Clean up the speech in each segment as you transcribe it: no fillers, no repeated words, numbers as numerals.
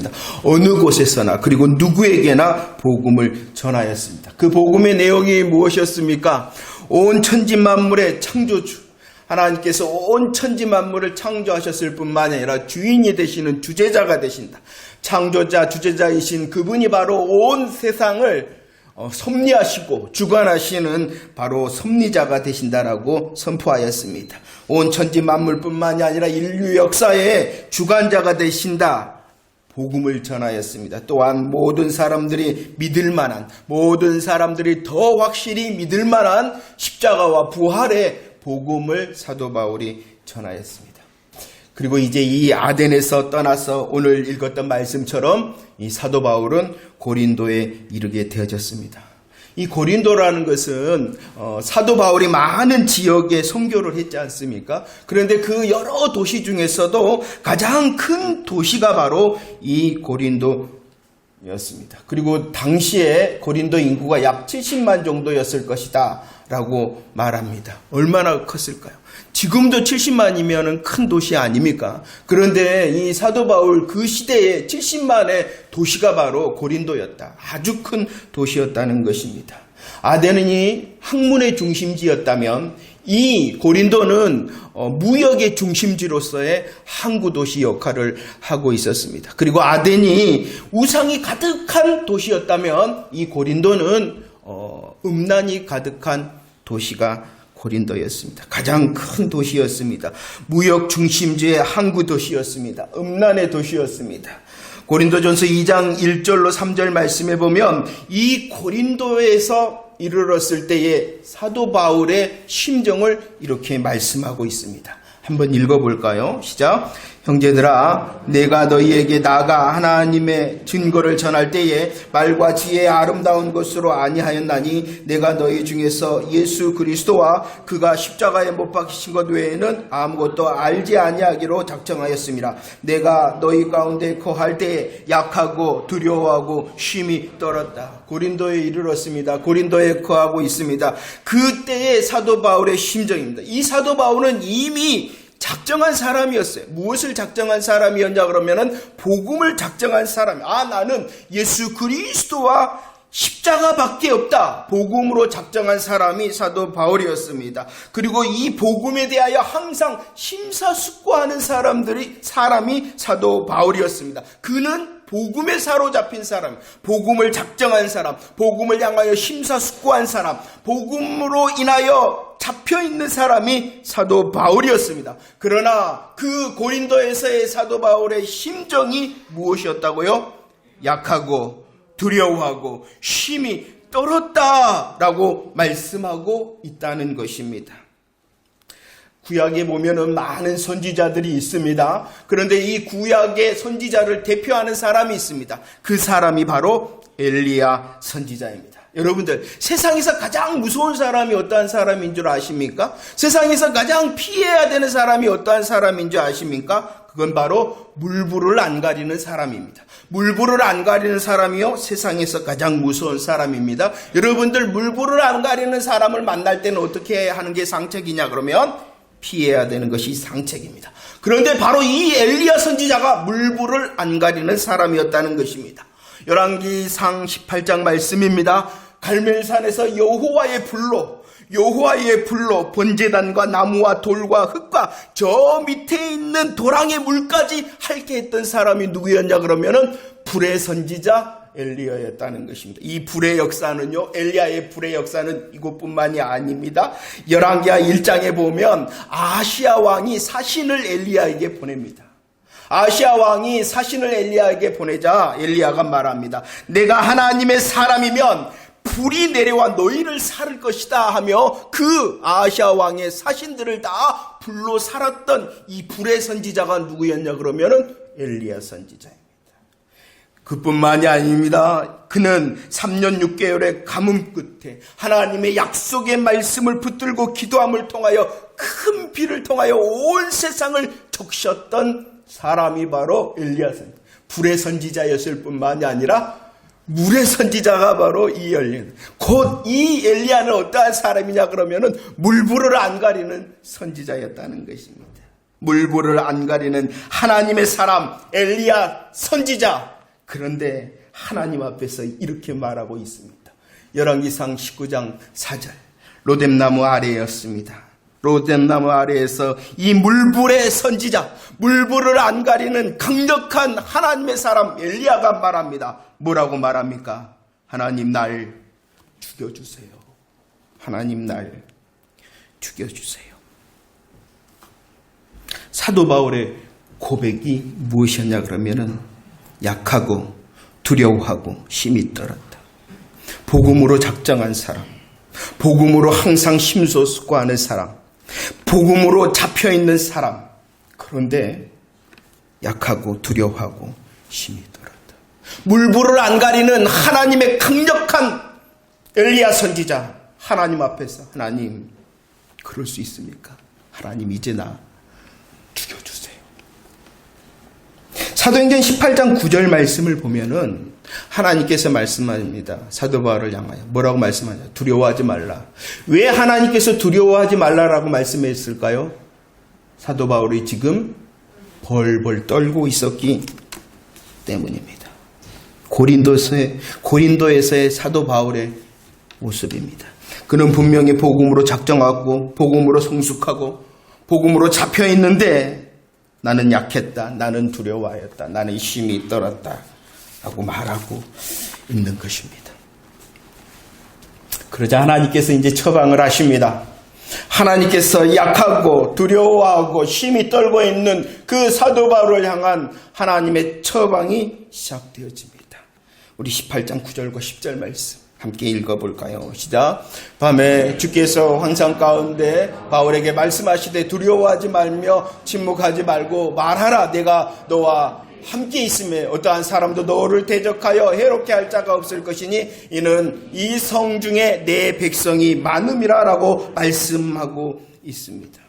전하였습니다. 어느 곳에서나 그리고 누구에게나 복음을 전하였습니다. 그 복음의 내용이 무엇이었습니까? 온 천지 만물의 창조주 하나님께서 온 천지 만물을 창조하셨을 뿐만 아니라 주인이 되시는 주제자가 되신다. 창조자 주제자이신 그분이 바로 온 세상을 섭리하시고 주관하시는 바로 섭리자가 되신다라고 선포하였습니다. 온 천지 만물뿐만이 아니라 인류 역사의 주관자가 되신다. 복음을 전하였습니다. 또한 모든 사람들이 믿을 만한, 모든 사람들이 더 확실히 믿을 만한 십자가와 부활의 복음을 사도 바울이 전하였습니다. 그리고 이제 이 아덴에서 떠나서 오늘 읽었던 말씀처럼 이 사도 바울은 고린도에 이르게 되어졌습니다. 이 고린도라는 것은 사도 바울이 많은 지역에 선교를 했지 않습니까? 그런데 그 여러 도시 중에서도 가장 큰 도시가 바로 이 고린도였습니다. 그리고 당시에 고린도 인구가 약 70만 정도였을 것이다 라고 말합니다. 얼마나 컸을까요? 지금도 70만이면 큰 도시 아닙니까? 그런데 이 사도 바울 그 시대에 70만의 도시가 바로 고린도였다. 아주 큰 도시였다는 것입니다. 아덴이 학문의 중심지였다면 이 고린도는 무역의 중심지로서의 항구도시 역할을 하고 있었습니다. 그리고 아덴이 우상이 가득한 도시였다면 이 고린도는 음란이 가득한 도시가 고린도였습니다. 가장 큰 도시였습니다. 무역 중심지의 항구 도시였습니다. 음란의 도시였습니다. 고린도전서 2장 1절로 3절 말씀에 보면 이 고린도에서 이르렀을 때의 사도 바울의 심정을 이렇게 말씀하고 있습니다. 한번 읽어볼까요? 시작. 형제들아, 내가 너희에게 나아가 하나님의 증거를 전할 때에 말과 지혜의 아름다운 것으로 아니하였나니 내가 너희 중에서 예수 그리스도와 그가 십자가에 못 박히신 것 외에는 아무것도 알지 아니하기로 작정하였습니다. 내가 너희 가운데 거할 때에 약하고 두려워하고 쉼이 떨었다. 고린도에 이르렀습니다. 고린도에 거하고 있습니다. 그때의 사도 바울의 심정입니다. 이 사도 바울은 이미 작정한 사람이었어요. 무엇을 작정한 사람이었냐 그러면은 복음을 작정한 사람. 나는 예수 그리스도와 십자가밖에 없다. 복음으로 작정한 사람이 사도 바울이었습니다. 그리고 이 복음에 대하여 항상 심사숙고하는 사람이 사도 바울이었습니다. 그는 복음에 사로잡힌 사람, 복음을 작정한 사람, 복음을 향하여 심사숙고한 사람, 복음으로 인하여 잡혀있는 사람이 사도 바울이었습니다. 그러나 그 고린도에서의 사도 바울의 심정이 무엇이었다고요? 약하고 두려워하고 쉼이 떨었다라고 말씀하고 있다는 것입니다. 구약에 보면은 많은 선지자들이 있습니다. 그런데 이 구약의 선지자를 대표하는 사람이 있습니다. 그 사람이 바로 엘리야 선지자입니다. 여러분들, 세상에서 가장 무서운 사람이 어떠한 사람인 줄 아십니까? 세상에서 가장 피해야 되는 사람이 어떠한 사람인 줄 아십니까? 그건 바로 물불을 안 가리는 사람입니다. 물불을 안 가리는 사람이요, 세상에서 가장 무서운 사람입니다. 여러분들, 물불을 안 가리는 사람을 만날 때는 어떻게 하는 게 상책이냐 그러면 피해야 되는 것이 상책입니다. 그런데 바로 이 엘리야 선지자가 물불을 안 가리는 사람이었다는 것입니다. 열왕기상 18장 말씀입니다. 갈멜산에서 여호와의 불로 번제단과 나무와 돌과 흙과 저 밑에 있는 도랑의 물까지 핥게 했던 사람이 누구였냐 그러면은 불의 선지자 엘리야였다는 것입니다. 이 불의 역사는요, 엘리야의 불의 역사는 이것뿐만이 아닙니다. 열왕기하 1장에 보면 아시아 왕이 사신을 엘리야에게 보냅니다. 아시아 왕이 사신을 엘리야에게 보내자 엘리야가 말합니다. 내가 하나님의 사람이면 불이 내려와 너희를 살을 것이다 하며 그 아시아 왕의 사신들을 다 불로 살았던 이 불의 선지자가 누구였냐 그러면은 엘리야 선지자입니다. 그뿐만이 아닙니다. 그는 3년 6개월의 가뭄 끝에 하나님의 약속의 말씀을 붙들고 기도함을 통하여 큰 비를 통하여 온 세상을 적셨던 사람이 바로 엘리야 선지자. 불의 선지자였을 뿐만이 아니라 물의 선지자가 바로 이 엘리야. 곧 이 엘리야는 어떠한 사람이냐 그러면은 물불을 안 가리는 선지자였다는 것입니다. 물불을 안 가리는 하나님의 사람 엘리야 선지자. 그런데 하나님 앞에서 이렇게 말하고 있습니다. 열왕기상 19장 4절. 로뎀나무 아래였습니다. 로뎀나무 아래에서 이 물불의 선지자, 물불을 안 가리는 강력한 하나님의 사람 엘리야가 말합니다. 뭐라고 말합니까? 하나님 날 죽여주세요. 하나님 날 죽여주세요. 사도 바울의 고백이 무엇이었냐 그러면은 약하고 두려워하고 힘이 떨었다. 복음으로 작정한 사람, 복음으로 항상 심소숙고하는 사람, 복음으로 잡혀있는 사람, 그런데 약하고 두려워하고 힘이 떨었다. 물불을 안 가리는 하나님의 강력한 엘리야 선지자, 하나님 앞에서 하나님 그럴 수 있습니까? 하나님 이제 나 죽여주세요. 사도행전 18장 9절 말씀을 보면은 하나님께서 말씀합니다. 사도 바울을 향하여 뭐라고 말씀하냐? 두려워하지 말라. 왜 하나님께서 두려워하지 말라라고 말씀했을까요? 사도 바울이 지금 벌벌 떨고 있었기 때문입니다. 고린도에서의 사도 바울의 모습입니다. 그는 분명히 복음으로 작정하고 복음으로 성숙하고 복음으로 잡혀 있는데 나는 약했다. 나는 두려워하였다. 나는 힘이 떨었다. 라고 말하고 있는 것입니다. 그러자 하나님께서 이제 처방을 하십니다. 하나님께서 약하고 두려워하고 힘이 떨고 있는 그 사도 바울을 향한 하나님의 처방이 시작되어집니다. 우리 18장 9절과 10절 말씀 함께 읽어볼까요? 시작. 밤에 주께서 환상 가운데 바울에게 말씀하시되 두려워하지 말며 침묵하지 말고 말하라. 내가 너와 함께 있음에 어떠한 사람도 너를 대적하여 해롭게 할 자가 없을 것이니 이는 이 성 중에 내 백성이 많음이라 라고 말씀하고 있습니다.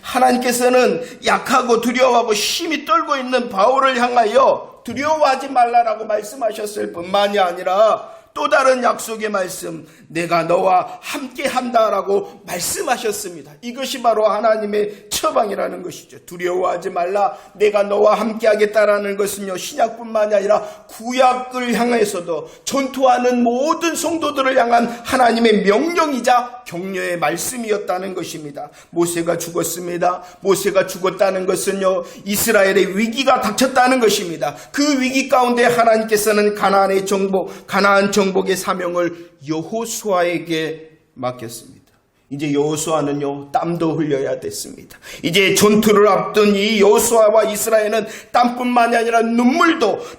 하나님께서는 약하고 두려워하고 힘이 떨고 있는 바울을 향하여 두려워하지 말라라고 말씀하셨을 뿐만이 아니라 또 다른 약속의 말씀, 내가 너와 함께 한다라고 말씀하셨습니다. 이것이 바로 하나님의 처방이라는 것이죠. 두려워하지 말라, 내가 너와 함께 하겠다라는 것은요, 신약뿐만이 아니라 구약을 향해서도 전투하는 모든 성도들을 향한 하나님의 명령이자 격려의 말씀이었다는 것입니다. 모세가 죽었습니다. 모세가 죽었다는 것은요, 이스라엘의 위기가 닥쳤다는 것입니다. 그 위기 가운데 하나님께서는 가나안 정복의 사명을 여호수아에게 맡겼습니다. 이제 여호수아는요, 땀도 흘려야 됐습니다. 이제 전투를 앞둔 이 여호수아와 이스라엘은 땀뿐만이 아니라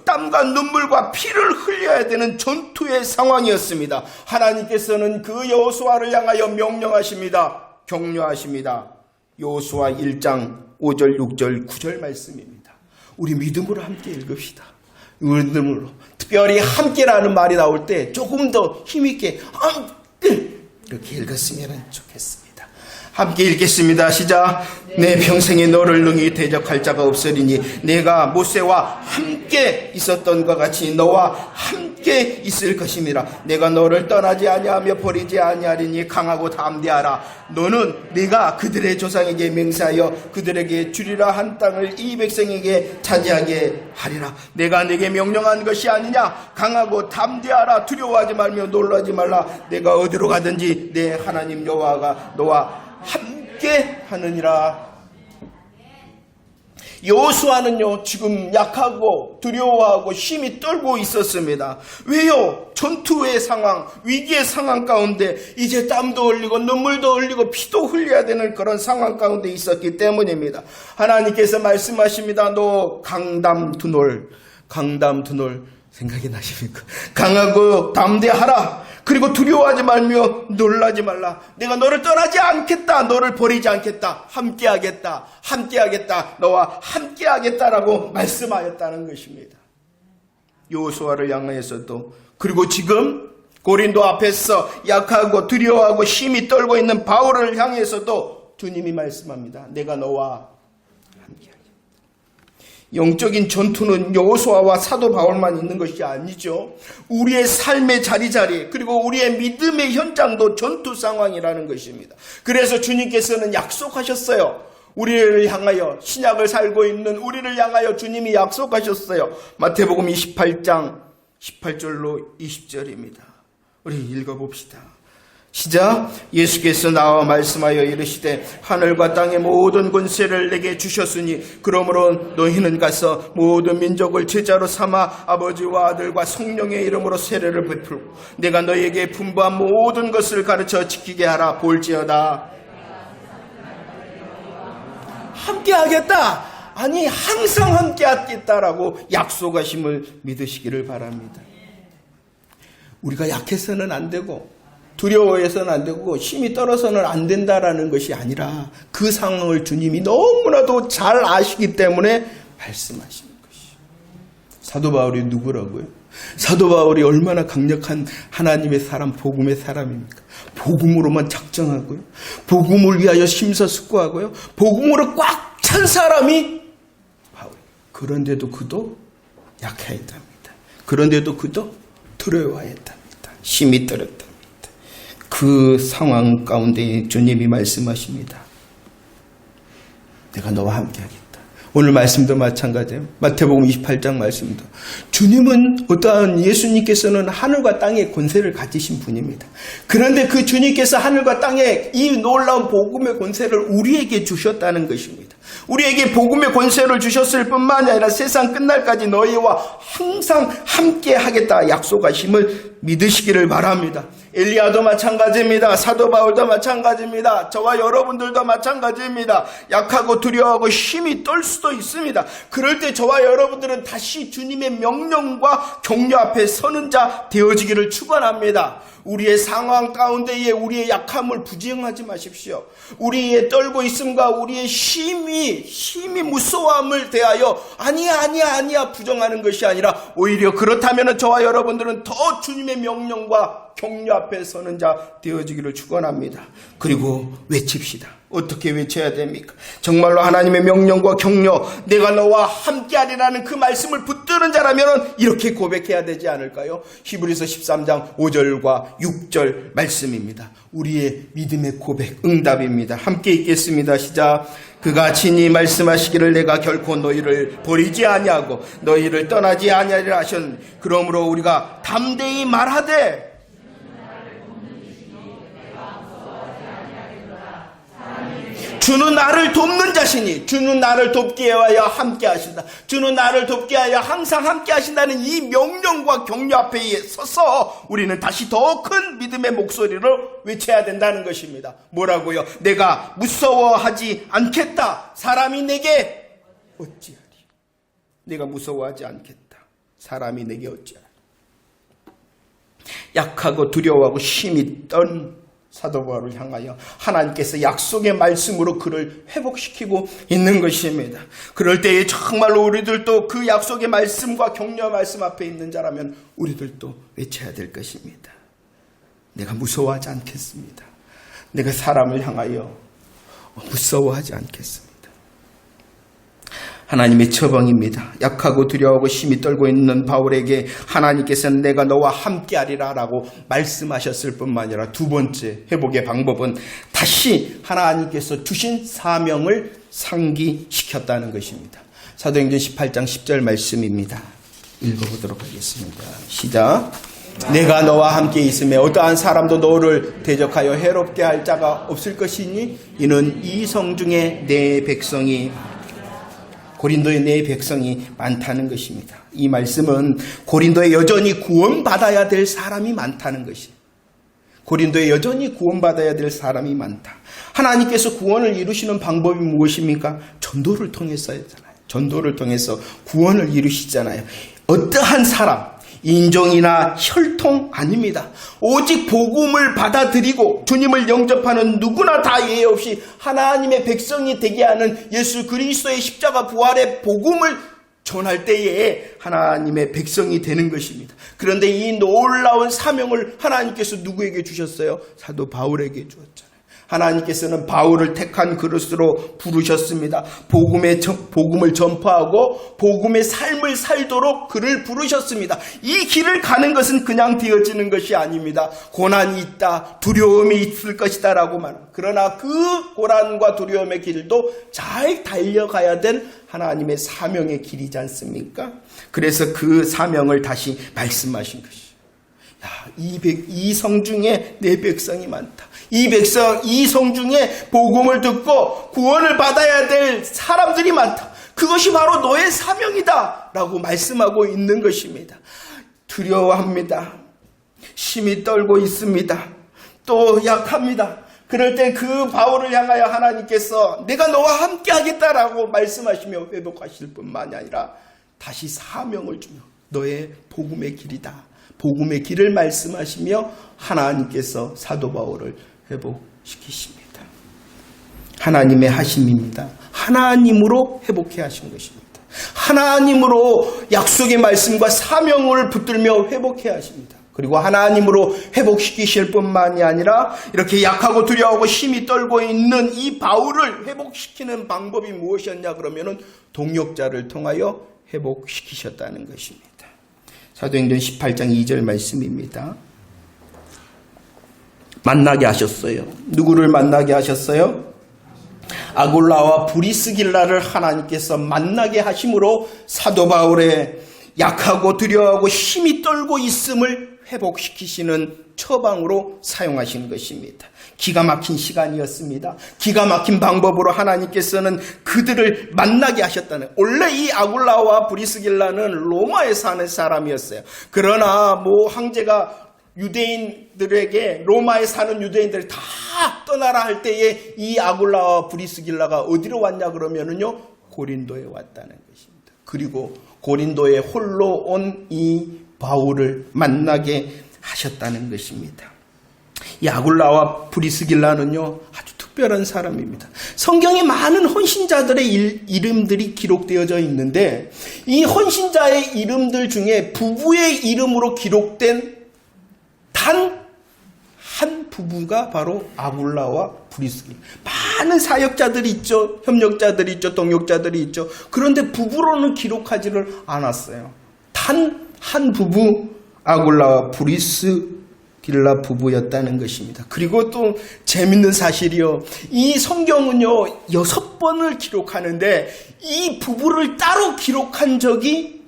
땀과 눈물과 피를 흘려야 되는 전투의 상황이었습니다. 하나님께서는 그 여호수아를 향하여 명령하십니다. 격려하십니다. 여호수아 1장 5절, 6절, 9절 말씀입니다. 우리 믿음으로 함께 읽읍시다. 믿음으로. 특별히 함께라는 말이 나올 때 조금 더 힘있게 함께 이렇게 읽었으면 좋겠습니다. 함께 읽겠습니다. 시작. 내 평생에 너를 능히 대적할 자가 없으리니 내가 모세와 함께 있었던 것 같이 너와 함께 있을 것임이라. 내가 너를 떠나지 아니하며 버리지 아니하리니 강하고 담대하라. 너는 네가 그들의 조상에게 맹세하여 그들에게 주리라 한 땅을 이 백성에게 차지하게 하리라. 내가 네게 명령한 것이 아니냐. 강하고 담대하라. 두려워하지 말며 놀라지 말라. 내가 어디로 가든지 내 하나님 여호와가 너와 함께 하느니라. 여호수아는요, 지금 약하고 두려워하고 힘이 떨고 있었습니다. 왜요? 전투의 상황, 위기의 상황 가운데 이제 땀도 흘리고 눈물도 흘리고 피도 흘려야 되는 그런 상황 가운데 있었기 때문입니다. 하나님께서 말씀하십니다. 너 강담 두놀 생각이 나십니까? 강하고 담대하라. 그리고 두려워하지 말며 놀라지 말라. 내가 너를 떠나지 않겠다. 너를 버리지 않겠다. 함께하겠다. 너와 함께하겠다라고 말씀하였다는 것입니다. 여호수아를 향해서도, 그리고 지금 고린도 앞에서 약하고 두려워하고 힘이 떨고 있는 바울을 향해서도 주님이 말씀합니다. 내가 너와 함께하겠다. 영적인 전투는 여호수아와 사도 바울만 있는 것이 아니죠. 우리의 삶의 자리자리, 그리고 우리의 믿음의 현장도 전투 상황이라는 것입니다. 그래서 주님께서는 약속하셨어요. 우리를 향하여, 신약을 살고 있는 우리를 향하여 주님이 약속하셨어요. 마태복음 28장 18절로 20절입니다. 우리 읽어봅시다. 시작. 예수께서 나와 말씀하여 이르시되 하늘과 땅의 모든 권세를 내게 주셨으니 그러므로 너희는 가서 모든 민족을 제자로 삼아 아버지와 아들과 성령의 이름으로 세례를 베풀고 내가 너희에게 분부한 모든 것을 가르쳐 지키게 하라. 볼지어다 함께 하겠다. 아니 항상 함께 하겠다라고 약속하심을 믿으시기를 바랍니다. 우리가 약해서는 안 되고 두려워해서는 안 되고 힘이 떨어서는 안 된다라는 것이 아니라 그 상황을 주님이 너무나도 잘 아시기 때문에 말씀하시는 것이죠. 사도 바울이 누구라고요? 사도 바울이 얼마나 강력한 하나님의 사람, 복음의 사람입니까? 복음으로만 작정하고요. 복음을 위하여 심사숙고하고요. 복음으로 꽉 찬 사람이 바울. 그런데도 그도 약해했답니다. 그런데도 그도 두려워했답니다. 힘이 떨었답니다. 그 상황 가운데 주님이 말씀하십니다. 내가 너와 함께하겠다. 오늘 말씀도 마찬가지예요. 마태복음 28장 말씀도. 주님은 어떠한 예수님께서는 하늘과 땅의 권세를 가지신 분입니다. 그런데 그 주님께서 하늘과 땅의 이 놀라운 복음의 권세를 우리에게 주셨다는 것입니다. 우리에게 복음의 권세를 주셨을 뿐만 아니라 세상 끝날까지 너희와 항상 함께 하겠다 약속하심을 믿으시기를 바랍니다. 엘리야도 마찬가지입니다. 사도 바울도 마찬가지입니다. 저와 여러분들도 마찬가지입니다. 약하고 두려워하고 힘이 떨 수도 있습니다. 그럴 때 저와 여러분들은 다시 주님의 명령과 격려 앞에 서는 자 되어지기를 축원합니다. 우리의 상황 가운데에 우리의 약함을 부정하지 마십시오. 우리의 떨고 있음과 우리의 힘이 무서움을 대하여 아니야 부정하는 것이 아니라 오히려 그렇다면 저와 여러분들은 더 주님의 명령과 격려 앞에 서는 자 되어지기를 축원합니다. 그리고 외칩시다. 어떻게 외쳐야 됩니까? 정말로 하나님의 명령과 격려, 내가 너와 함께하리라는 그 말씀을 붙드는 자라면 이렇게 고백해야 되지 않을까요? 히브리서 13장 5절과 6절 말씀입니다. 우리의 믿음의 고백, 응답입니다. 함께 읽겠습니다. 시작. 그가 친히 말씀하시기를 내가 결코 너희를 버리지 아니하고 너희를 떠나지 아니하리라 하셨으니 그러므로 우리가 담대히 말하되 주는 나를 돕는 자시니 주는 나를 돕게 하여 함께 하신다. 주는 나를 돕게 하여 항상 함께 하신다는 이 명령과 격려 앞에 서서 우리는 다시 더 큰 믿음의 목소리를 외쳐야 된다는 것입니다. 뭐라고요? 내가 무서워하지 않겠다. 사람이 내게 어찌하리. 내가 무서워하지 않겠다. 사람이 내게 어찌하리. 약하고 두려워하고 힘이 떤 사도 바울을 향하여 하나님께서 약속의 말씀으로 그를 회복시키고 있는 것입니다. 그럴 때에 정말로 우리들도 그 약속의 말씀과 격려 말씀 앞에 있는 자라면 우리들도 외쳐야 될 것입니다. 내가 무서워하지 않겠습니다. 내가 사람을 향하여 무서워하지 않겠습니다. 하나님의 처방입니다. 약하고 두려워하고 힘이 떨고 있는 바울에게 하나님께서는 내가 너와 함께하리라 라고 말씀하셨을 뿐만 아니라 두 번째 회복의 방법은 다시 하나님께서 주신 사명을 상기시켰다는 것입니다. 사도행전 18장 10절 말씀입니다. 읽어보도록 하겠습니다. 시작. 내가 너와 함께 있음에 어떠한 사람도 너를 대적하여 해롭게 할 자가 없을 것이니 이는 이 성 중에 내 백성이 고린도에 내 백성이 많다는 것입니다. 이 말씀은 고린도에 여전히 구원받아야 될 사람이 많다는 것이에요. 고린도에 여전히 구원받아야 될 사람이 많다. 하나님께서 구원을 이루시는 방법이 무엇입니까? 전도를 통해서잖아요. 전도를 통해서 구원을 이루시잖아요. 어떠한 사람, 인종이나 혈통 아닙니다. 오직 복음을 받아들이고 주님을 영접하는 누구나 다 예외 없이 하나님의 백성이 되게 하는 예수 그리스도의 십자가 부활의 복음을 전할 때에 하나님의 백성이 되는 것입니다. 그런데 이 놀라운 사명을 하나님께서 누구에게 주셨어요? 사도 바울에게 주었잖아요. 하나님께서는 바울을 택한 그릇으로 부르셨습니다. 복음을 전파하고 복음의 삶을 살도록 그를 부르셨습니다. 이 길을 가는 것은 그냥 되어지는 것이 아닙니다. 고난이 있다, 두려움이 있을 것이다 라고 말합니다. 그러나 그 고난과 두려움의 길도 잘 달려가야 된 하나님의 사명의 길이지 않습니까? 그래서 그 사명을 다시 말씀하신 것이죠. 이 성 중에 내 백성이 많다. 이 성 중에 복음을 듣고 구원을 받아야 될 사람들이 많다. 그것이 바로 너의 사명이다 라고 말씀하고 있는 것입니다. 두려워합니다. 심히 떨고 있습니다. 또 약합니다. 그럴 때 그 바울을 향하여 하나님께서 내가 너와 함께 하겠다라고 말씀하시며 회복하실 뿐만이 아니라 다시 사명을 주며 너의 복음의 길이다. 복음의 길을 말씀하시며 하나님께서 사도 바울을 회복시키십니다. 하나님의 하심입니다. 하나님으로 회복해 하신 것입니다. 하나님으로 약속의 말씀과 사명을 붙들며 회복해 하십니다. 그리고 하나님으로 회복시키실 뿐만이 아니라 이렇게 약하고 두려워하고 심히 떨고 있는 이 바울을 회복시키는 방법이 무엇이었냐 그러면은 동역자를 통하여 회복시키셨다는 것입니다. 사도행전 18장 2절 말씀입니다. 만나게 하셨어요. 누구를 만나게 하셨어요? 아굴라와 브리스길라를 하나님께서 만나게 하심으로 사도 바울의 약하고 두려워하고 힘이 떨고 있음을 회복시키시는 처방으로 사용하신 것입니다. 기가 막힌 시간이었습니다. 기가 막힌 방법으로 하나님께서는 그들을 만나게 하셨다는. 원래 이 아굴라와 브리스길라는 로마에 사는 사람이었어요. 그러나 황제가 유대인들에게 로마에 사는 유대인들이 다 떠나라 할 때에 이 아굴라와 브리스길라가 어디로 왔냐 그러면은요 고린도에 왔다는 것입니다. 그리고 고린도에 홀로 온 이 바울을 만나게 하셨다는 것입니다. 이 아굴라와 브리스길라는요 아주 특별한 사람입니다. 성경에 많은 헌신자들의 이름들이 기록되어져 있는데 이 헌신자의 이름들 중에 부부의 이름으로 기록된 단 한 부부가 바로 아굴라와 브리스길라. 많은 사역자들이 있죠. 협력자들이 있죠. 동역자들이 있죠. 그런데 부부로는 기록하지를 않았어요. 단 한 부부 아굴라와 브리스길라 부부였다는 것입니다. 그리고 또 재밌는 사실이요. 이 성경은요 6번을 기록하는데 이 부부를 따로 기록한 적이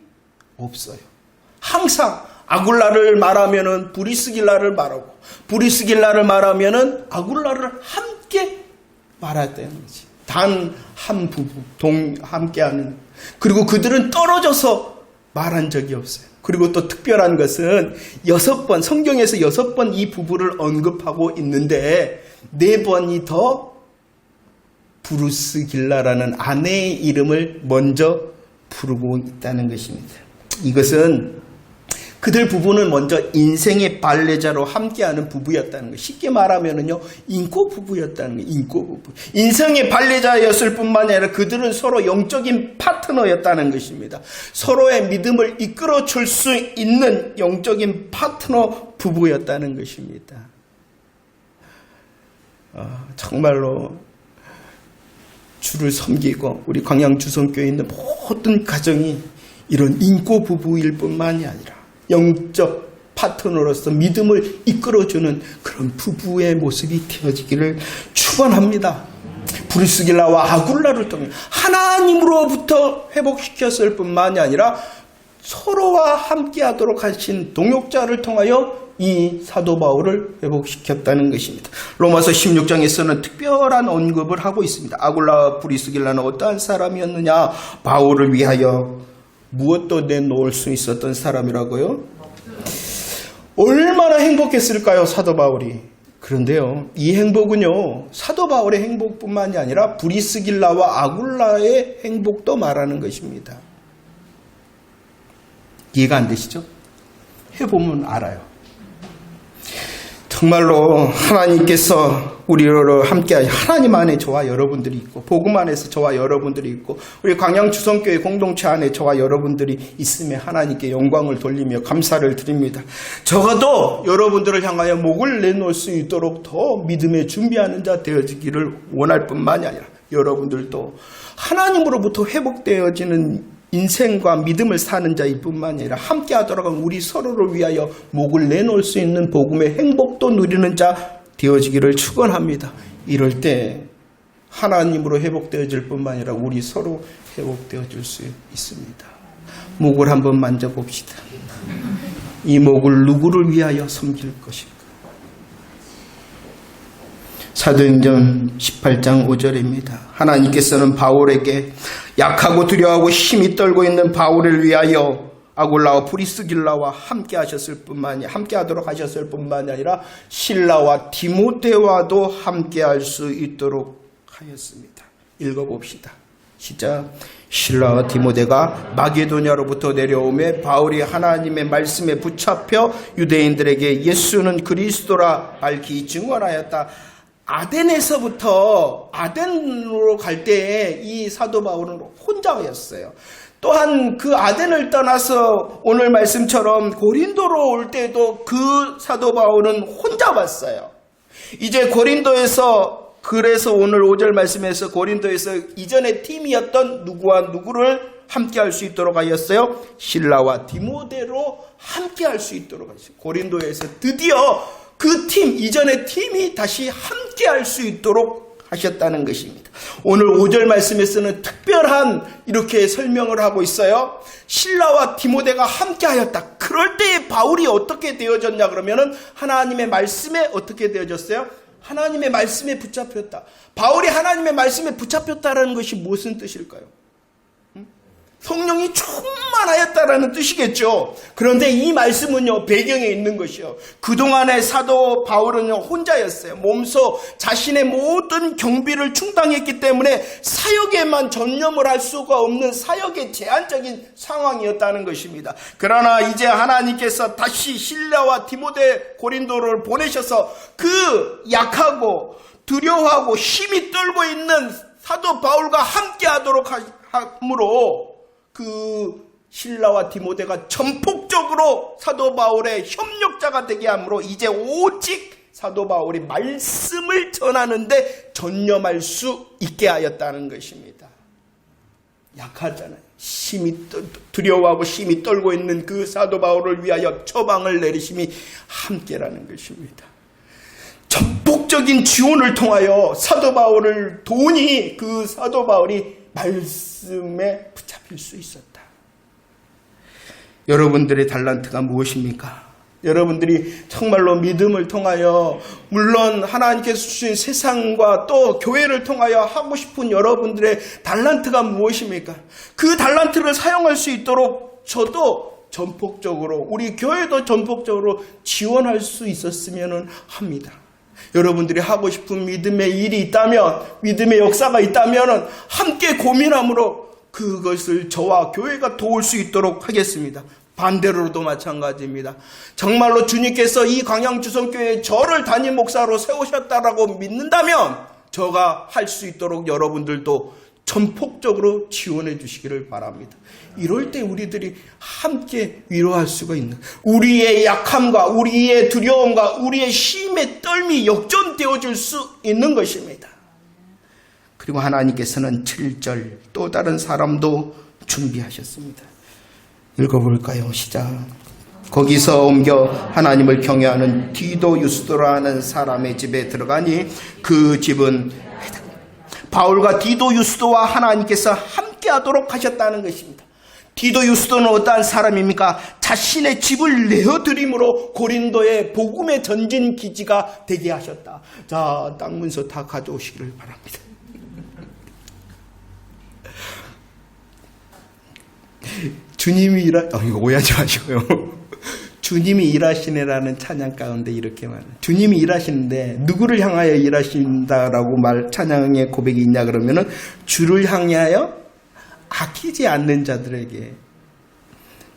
없어요. 항상 아굴라를 말하면은 브리스길라를 말하고 브리스길라를 말하면은 아굴라를 함께 말했다는 거지. 단 한 부부 함께하는. 그리고 그들은 떨어져서 말한 적이 없어요. 그리고 또 특별한 것은 6번 성경에서 6번 이 부부를 언급하고 있는데 4번이 더 브루스길라라는 아내의 이름을 먼저 부르고 있다는 것입니다. 이것은 그들 부부는 먼저 인생의 발레자로 함께하는 부부였다는 것. 쉽게 말하면은요, 인고 부부였다는 거예요. 인고 부부. 인생의 발레자였을 뿐만 아니라 그들은 서로 영적인 파트너였다는 것입니다. 서로의 믿음을 이끌어 줄 수 있는 영적인 파트너 부부였다는 것입니다. 정말로 주를 섬기고 우리 광양주성교회에 있는 모든 가정이 이런 인고 부부일 뿐만이 아니라 영적 파트너로서 믿음을 이끌어주는 그런 부부의 모습이 되어지기를 축원합니다. 브리스길라와 아굴라를 통해 하나님으로부터 회복시켰을 뿐만이 아니라 서로와 함께하도록 하신 동역자를 통하여 이 사도 바울을 회복시켰다는 것입니다. 로마서 16장에서는 특별한 언급을 하고 있습니다. 아굴라와 브리스길라는 어떠한 사람이었느냐? 바울을 위하여 무엇도 내놓을 수 있었던 사람이라고요? 얼마나 행복했을까요, 사도 바울이? 그런데요, 이 행복은요, 사도 바울의 행복뿐만이 아니라 브리스길라와 아굴라의 행복도 말하는 것입니다. 이해가 안 되시죠? 해보면 알아요. 정말로 하나님께서 우리를 함께하여 하나님 안에 저와 여러분들이 있고 복음 안에서 저와 여러분들이 있고 우리 광양주성교회 공동체 안에 저와 여러분들이 있음에 하나님께 영광을 돌리며 감사를 드립니다. 적어도 여러분들을 향하여 목을 내놓을 수 있도록 더 믿음에 준비하는 자 되어지기를 원할 뿐만이 아니라 여러분들도 하나님으로부터 회복되어지는 인생과 믿음을 사는 자일 뿐만 아니라 함께 하도록 우리 서로를 위하여 목을 내놓을 수 있는 복음의 행복도 누리는 자 되어지기를 축원합니다. 이럴 때 하나님으로 회복되어질 뿐만 아니라 우리 서로 회복되어질 수 있습니다. 목을 한번 만져봅시다. 이 목을 누구를 위하여 섬길 것인가? 사도행전 18장 5절입니다. 하나님께서는 바울에게 약하고 두려워하고 힘이 떨고 있는 바울을 위하여 아굴라와 브리스길라와 함께 하도록 하셨을 뿐만이 아니라 실라와 디모데와도 함께 할 수 있도록 하였습니다. 읽어봅시다. 시작. 실라와 디모데가 마게도냐로부터 내려오매 바울이 하나님의 말씀에 붙잡혀 유대인들에게 예수는 그리스도라 밝히 증언하였다. 아덴에서부터 아덴으로 갈 때에 이 사도 바울은 혼자였어요. 또한 그 아덴을 떠나서 오늘 말씀처럼 고린도로 올 때도 그 사도 바울은 혼자 왔어요. 이제 고린도에서 그래서 오늘 5절 말씀에서 고린도에서 이전의 팀이었던 누구와 누구를 함께 할 수 있도록 하였어요? 실라와 디모데로 함께 할 수 있도록 하셨어요. 고린도에서 드디어 그 팀, 이전의 팀이 다시 함께 할 수 있도록 하셨다는 것입니다. 오늘 5절 말씀에서는 특별한 이렇게 설명을 하고 있어요. 실라와 디모데가 함께 하였다. 그럴 때 바울이 어떻게 되어졌냐 그러면은 하나님의 말씀에 어떻게 되어졌어요? 하나님의 말씀에 붙잡혔다. 바울이 하나님의 말씀에 붙잡혔다라는 것이 무슨 뜻일까요? 성령이 충만하였다라는 뜻이겠죠. 그런데 이 말씀은요, 배경에 있는 것이요. 그동안의 사도 바울은요, 혼자였어요. 몸소 자신의 모든 경비를 충당했기 때문에 사역에만 전념을 할 수가 없는 사역의 제한적인 상황이었다는 것입니다. 그러나 이제 하나님께서 다시 실라와 디모데 고린도를 보내셔서 그 약하고 두려워하고 힘이 떨고 있는 사도 바울과 함께 하도록 함으로 그 실라와 디모데가 전폭적으로 사도 바울의 협력자가 되게 함으로 이제 오직 사도 바울이 말씀을 전하는데 전념할 수 있게 하였다는 것입니다. 약하잖아요. 두려워하고 힘이 떨고 있는 그 사도 바울을 위하여 처방을 내리심이 함께라는 것입니다. 전폭적인 지원을 통하여 사도 바울을 도우니 그 사도 바울이 말씀에 붙잡힐 수 있었다. 여러분들의 달란트가 무엇입니까? 여러분들이 정말로 믿음을 통하여 물론 하나님께서 주신 세상과 또 교회를 통하여 하고 싶은 여러분들의 달란트가 무엇입니까? 그 달란트를 사용할 수 있도록 저도 전폭적으로 우리 교회도 전폭적으로 지원할 수 있었으면 합니다. 여러분들이 하고 싶은 믿음의 일이 있다면, 믿음의 역사가 있다면 함께 고민함으로 그것을 저와 교회가 도울 수 있도록 하겠습니다. 반대로도 마찬가지입니다. 정말로 주님께서 이 광양주성교회에 저를 담임 목사로 세우셨다라고 믿는다면 저가 할 수 있도록 여러분들도 전폭적으로 지원해 주시기를 바랍니다. 이럴 때 우리들이 함께 위로할 수가 있는, 우리의 약함과 우리의 두려움과 우리의 힘의 떨미 역전되어질 수 있는 것입니다. 그리고 하나님께서는 7절 또 다른 사람도 준비하셨습니다. 읽어볼까요? 시작. 거기서 옮겨 하나님을 경외하는 디도 유스도라는 사람의 집에 들어가니 그 집은 바울과 디도 유스도와 하나님께서 함께 하도록 하셨다는 것입니다. 디도 유스도는 어떠한 사람입니까? 자신의 집을 내어드림으로 고린도의 복음의 전진 기지가 되게 하셨다. 자, 땅 문서 다 가져오시기를 바랍니다. 주님이 이거 오해하지 마시고요. 주님이 일하시네라는 찬양 가운데 이렇게 말해요. 주님이 일하시는데 누구를 향하여 일하신다라고 찬양의 고백이 있냐 그러면은 주를 향하여 아끼지 않는 자들에게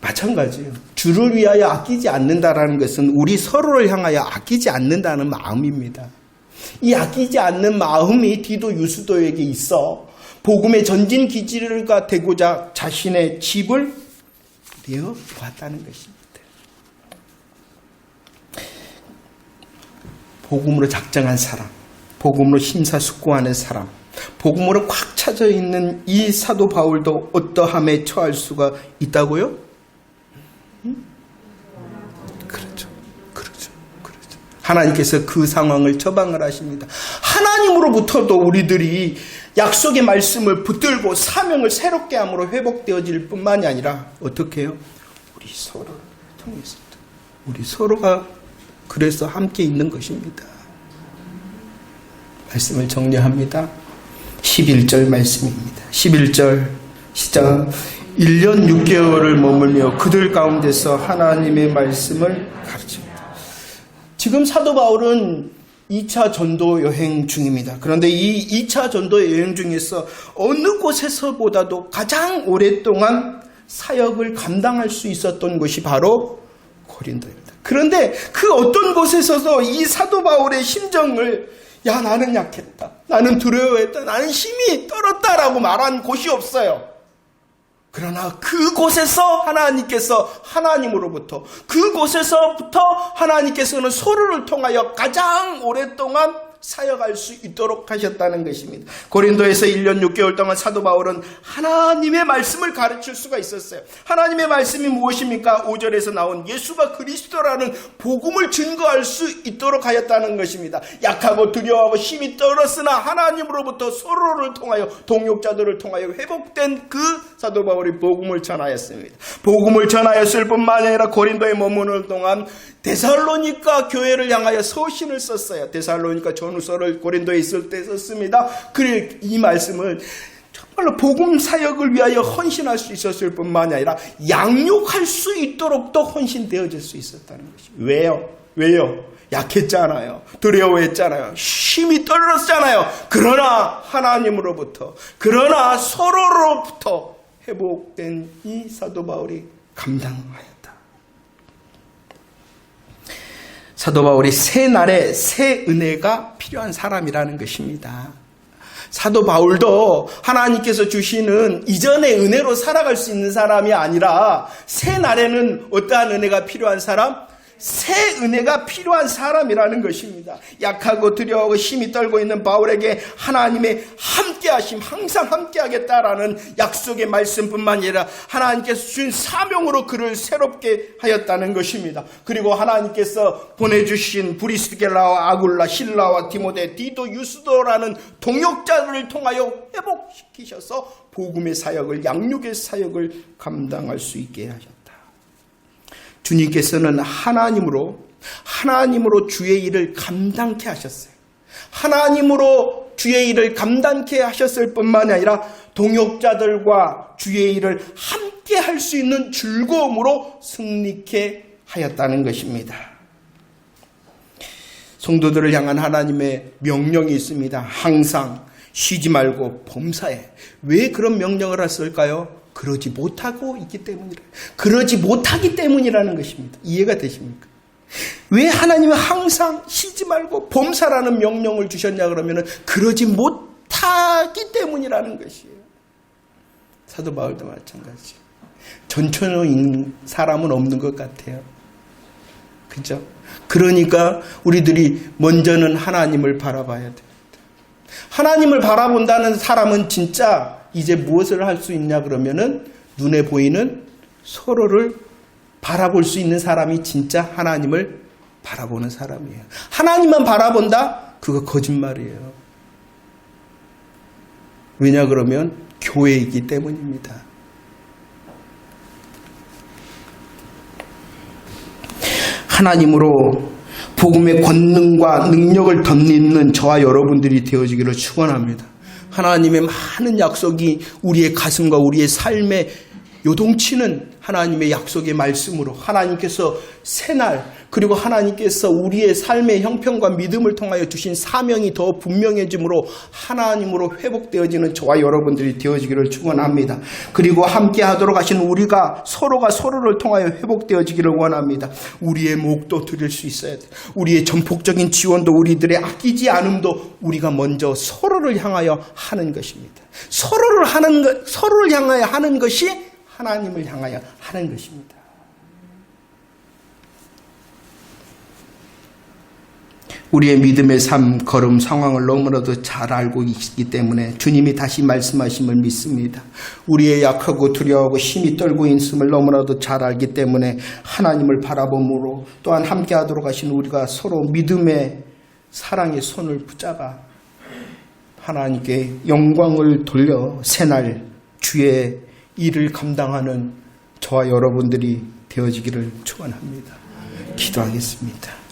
마찬가지예요. 주를 위하여 아끼지 않는다라는 것은 우리 서로를 향하여 아끼지 않는다는 마음입니다. 이 아끼지 않는 마음이 디도 유스도에게 있어 복음의 전진 기지가 되고자 자신의 집을 내어 보았다는 것입니다. 복음으로 작정한 사람, 복음으로 심사숙고하는 사람, 복음으로 꽉 차져 있는 이 사도 바울도 어떠함에 처할 수가 있다고요? 그렇죠. 하나님께서 그 상황을 처방을 하십니다. 하나님으로부터도 우리들이 약속의 말씀을 붙들고 사명을 새롭게 함으로 회복되어질 뿐만이 아니라 어떻게 해요? 우리 서로를 통해서 우리 서로가 그래서 함께 있는 것입니다. 말씀을 정리합니다. 11절 말씀입니다. 11절 시작. 1년 6개월을 머물며 그들 가운데서 하나님의 말씀을 가르칩니다. 지금 사도 바울은 2차 전도 여행 중입니다. 그런데 이 2차 전도 여행 중에서 어느 곳에서보다도 가장 오랫동안 사역을 감당할 수 있었던 곳이 바로 고린도입니다. 그런데 그 어떤 곳에서도 이 사도 바울의 심정을 야 나는 약했다. 나는 두려워했다. 나는 힘이 떨었다라고 말한 곳이 없어요. 그러나 그곳에서 하나님으로부터 그곳에서부터 하나님께서는 서로를 통하여 가장 오랫동안 사역할 수 있도록 하셨다는 것입니다. 고린도에서 1년 6개월 동안 사도 바울은 하나님의 말씀을 가르칠 수가 있었어요. 하나님의 말씀이 무엇입니까? 5절에서 나온 예수가 그리스도라는 복음을 증거할 수 있도록 하였다는 것입니다. 약하고 두려워하고 힘이 떨었으나 하나님으로부터 서로를 통하여 동역자들을 통하여 회복된 그 사도 바울이 복음을 전하였습니다. 복음을 전하였을 뿐만 아니라 고린도에 머무는 동안 데살로니가 교회를 향하여 서신을 썼어요. 데살로니가 전후서를 고린도에 있을 때 썼습니다. 그리고 이 말씀을 정말로 복음 사역을 위하여 헌신할 수 있었을 뿐만 아니라 양육할 수 있도록 또 헌신되어질 수 있었다는 것입니다. 왜요? 약했잖아요. 두려워했잖아요. 힘이 떨어졌잖아요. 그러나 하나님으로부터, 그러나 서로로부터 회복된 이 사도 바울이 감당하였다. 사도 바울이 새 날에 새 은혜가 필요한 사람이라는 것입니다. 사도 바울도 하나님께서 주시는 이전의 은혜로 살아갈 수 있는 사람이 아니라 새 날에는 어떠한 은혜가 필요한 사람? 새 은혜가 필요한 사람이라는 것입니다. 약하고 두려워하고 힘이 떨고 있는 바울에게 하나님의 함께하심, 항상 함께하겠다라는 약속의 말씀뿐만 아니라 하나님께서 주신 사명으로 그를 새롭게 하였다는 것입니다. 그리고 하나님께서 보내주신 브리스겔라와 아굴라, 실라와 디모데, 디도, 유스도라는 동역자들을 통하여 회복시키셔서 복음의 사역을, 양육의 사역을 감당할 수 있게 하셨다. 주님께서는 하나님으로 주의 일을 감당케 하셨어요. 하나님으로 주의 일을 감당케 하셨을 뿐만 아니라 동역자들과 주의 일을 함께 할 수 있는 즐거움으로 승리케 하였다는 것입니다. 성도들을 향한 하나님의 명령이 있습니다. 항상 쉬지 말고 범사에. 왜 그런 명령을 했을까요? 그러지 못하고 있기 때문이라. 그러지 못하기 때문이라는 것입니다. 이해가 되십니까? 왜 하나님은 항상 쉬지 말고 범사라는 명령을 주셨냐 그러면은 그러지 못하기 때문이라는 것이에요. 사도 바울도 마찬가지. 전천후인 사람은 없는 것 같아요. 그죠? 그러니까 우리들이 먼저는 하나님을 바라봐야 됩니다. 하나님을 바라본다는 사람은 진짜 이제 무엇을 할 수 있냐 그러면은 눈에 보이는 서로를 바라볼 수 있는 사람이 진짜 하나님을 바라보는 사람이에요. 하나님만 바라본다? 그거 거짓말이에요. 왜냐 그러면 교회이기 때문입니다. 하나님으로 복음의 권능과 능력을 덧입는 저와 여러분들이 되어지기를 축원합니다. 하나님의 많은 약속이 우리의 가슴과 우리의 삶에 요동치는 하나님의 약속의 말씀으로 하나님께서 새날 그리고 하나님께서 우리의 삶의 형편과 믿음을 통하여 주신 사명이 더 분명해짐으로 하나님으로 회복되어지는 저와 여러분들이 되어지기를 축원합니다. 그리고 함께 하도록 하신 우리가 서로가 서로를 통하여 회복되어지기를 원합니다. 우리의 목도 드릴 수 있어야 돼. 우리의 전폭적인 지원도 우리들의 아끼지 않음도 우리가 먼저 서로를 향하여 하는 것입니다. 서로를 향하여 하는 것이 하나님을 향하여 하는 것입니다. 우리의 믿음의 삶, 걸음, 상황을 너무나도 잘 알고 있기 때문에 주님이 다시 말씀하심을 믿습니다. 우리의 약하고 두려워하고 힘이 떨고 있음을 너무나도 잘 알기 때문에 하나님을 바라봄으로 또한 함께하도록 하신 우리가 서로 믿음의 사랑의 손을 붙잡아 하나님께 영광을 돌려 새날 주의 일을 감당하는 저와 여러분들이 되어지기를 축원합니다. 기도하겠습니다.